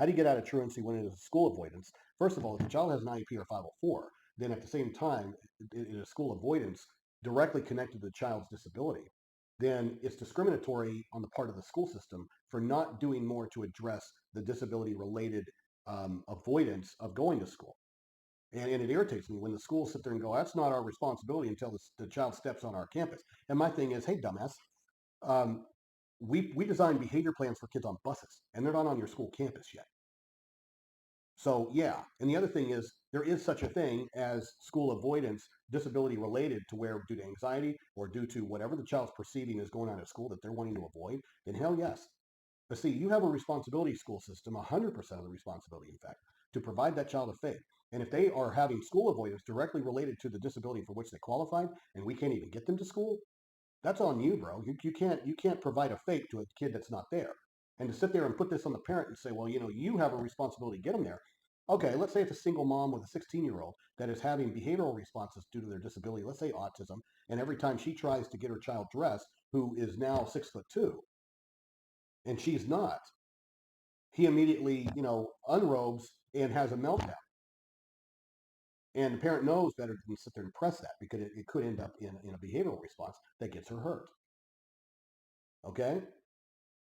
How do you get out of truancy when it is school avoidance? First of all, if the child has an IEP or 504, then at the same time, it is school avoidance directly connected to the child's disability, then it's discriminatory on the part of the school system for not doing more to address the disability related avoidance of going to school. And it irritates me when the schools sit there and go, that's not our responsibility until the child steps on our campus. And my thing is, hey, dumbass, um, we design behavior plans for kids on buses, and they're not on your school campus yet. So yeah, and the other thing is there is such a thing as school avoidance, disability related to where due to anxiety or due to whatever the child's perceiving is going on at school that they're wanting to avoid, then hell yes. But see, you have a responsibility, school system, 100% of the responsibility, in fact, to provide that child a FAPE. And if they are having school avoidance directly related to the disability for which they qualified, and we can't even get them to school, that's on you, bro. You can't provide a FAPE to a kid that's not there. And to sit there and put this on the parent and say, well, you have a responsibility to get them there. Okay, let's say it's a single mom with a 16-year-old that is having behavioral responses due to their disability, let's say autism, and every time she tries to get her child dressed, who is now 6'2", and she's not, he immediately, unrobes and has a meltdown. And the parent knows better than to sit there and press that because it could end up in a behavioral response that gets her hurt. Okay?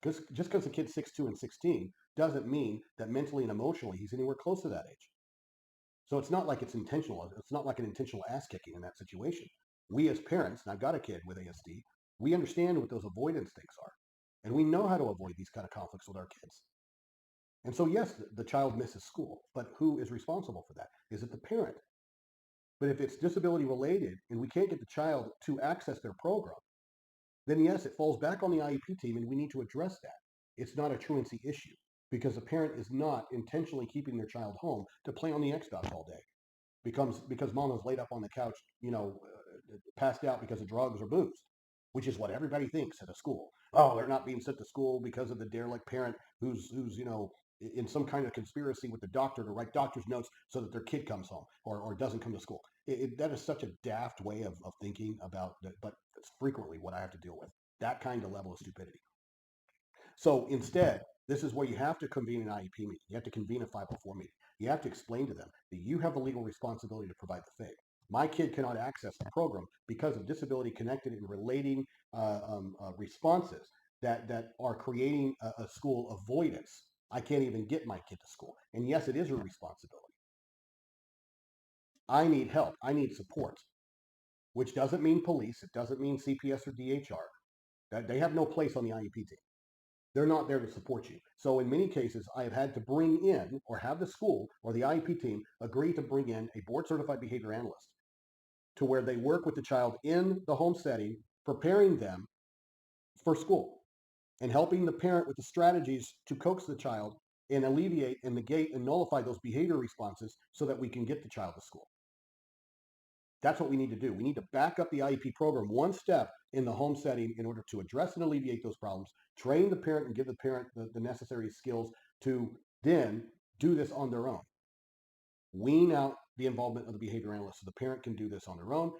Because just because the kid's 6'2" and 16 doesn't mean that mentally and emotionally he's anywhere close to that age. So it's not like it's intentional. It's not like an intentional ass kicking in that situation. We as parents, and I've got a kid with ASD, we understand what those avoidance things are. And we know how to avoid these kind of conflicts with our kids. And so, yes, the child misses school, but who is responsible for that? Is it the parent? But if it's disability related and we can't get the child to access their program, then yes, it falls back on the IEP team and we need to address that. It's not a truancy issue because the parent is not intentionally keeping their child home to play on the Xbox all day because mom is laid up on the couch, passed out because of drugs or booze, which is what everybody thinks at a school. Oh, they're not being sent to school because of the derelict parent who's in some kind of conspiracy with the doctor to write doctor's notes so that their kid comes home or doesn't come to school. That is such a daft way of thinking about that, but it's frequently what I have to deal with. That kind of level of stupidity. So instead, this is where you have to convene an IEP meeting. You have to convene a 504 meeting. You have to explain to them that you have the legal responsibility to provide the FAPE. My kid cannot access the program because of disability connected and relating responses that are creating a school avoidance. I can't even get my kid to school. And yes, it is your responsibility. I need help. I need support, which doesn't mean police. It doesn't mean CPS or DHR. That they have no place on the IEP team. They're not there to support you. So in many cases, I have had to bring in or have the school or the IEP team agree to bring in a board certified behavior analyst to where they work with the child in the home setting, preparing them for school and helping the parent with the strategies to coax the child and alleviate and negate and nullify those behavior responses so that we can get the child to school. That's what we need to do. We need to back up the IEP program one step in the home setting in order to address and alleviate those problems, train the parent and give the parent the necessary skills to then do this on their own. Wean out the involvement of the behavior analyst so the parent can do this on their own.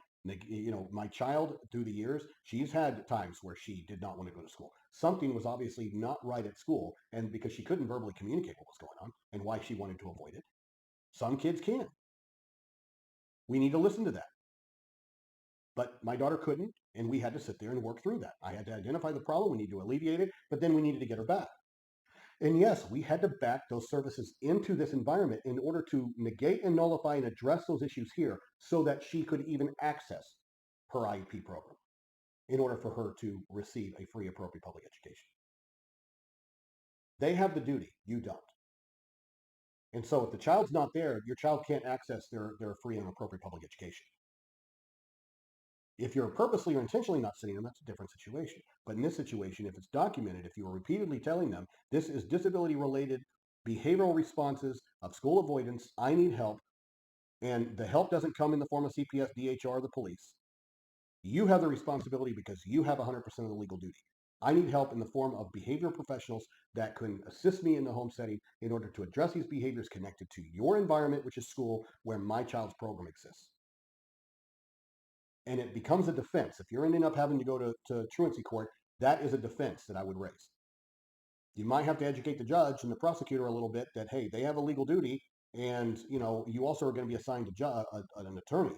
My child through the years, she's had times where she did not want to go to school. Something was obviously not right at school, and because she couldn't verbally communicate what was going on and why she wanted to avoid it. Some kids can. We need to listen to that. But my daughter couldn't, and we had to sit there and work through that. I had to identify the problem, we need to alleviate it, but then we needed to get her back. And yes, we had to back those services into this environment in order to negate and nullify and address those issues here so that she could even access her IEP program in order for her to receive a free, appropriate public education. They have the duty, you don't. And so if the child's not there, your child can't access their free and appropriate public education. If you're purposely or intentionally not sending them, that's a different situation. But in this situation, if it's documented, if you are repeatedly telling them this is disability related behavioral responses of school avoidance, I need help, and the help doesn't come in the form of CPS, DHR, or the police, you have the responsibility because you have 100% of the legal duty. I need help in the form of behavioral professionals that can assist me in the home setting in order to address these behaviors connected to your environment, which is school, where my child's program exists. And it becomes a defense. If you're ending up having to go to truancy court, that is a defense that I would raise. You might have to educate the judge and the prosecutor a little bit that, hey, they have a legal duty, and you also are going to be assigned an attorney.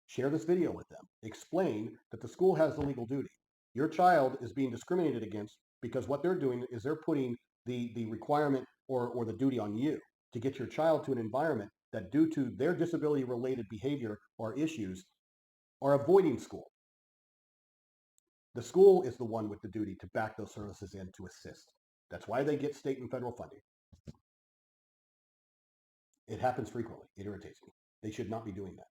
Share this video with them. Explain that the school has the legal duty. Your child is being discriminated against because what they're doing is they're putting the requirement or the duty on you to get your child to an environment that, due to their disability related behavior or issues, are avoiding school. The school is the one with the duty to back those services in to assist. That's why they get state and federal funding. It happens frequently. It irritates me. They should not be doing that.